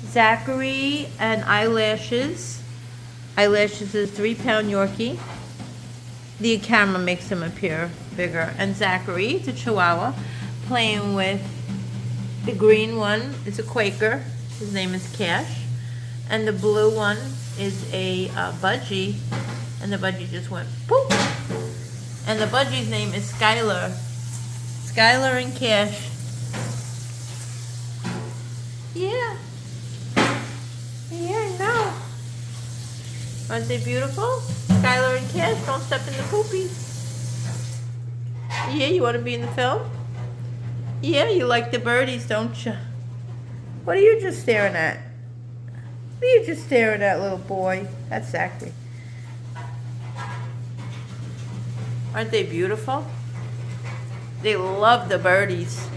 Zachary and Eyelashes. Eyelashes is 3-pound Yorkie. The camera makes him appear bigger. And Zachary, the Chihuahua, playing with the green one. It's a Quaker. His name is Cash. And the blue one is a Budgie. And the Budgie just went poof. And the Budgie's name is Skylar. Skylar and Cash. Yeah. Yeah, I know. Aren't they beautiful? Skylar and Cash, don't step in the poopy. Yeah, you want to be in the film? Yeah, you like the birdies, don't you? What are you just staring at? What are you just staring at, little boy? That's Zachary. Aren't they beautiful? They love the birdies.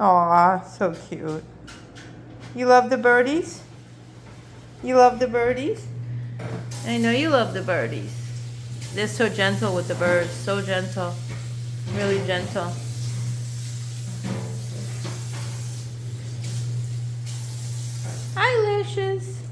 Aw, so cute. You love the birdies? You love the birdies? I know you love the birdies. They're so gentle with the birds. So gentle. Really gentle. Eyelashes.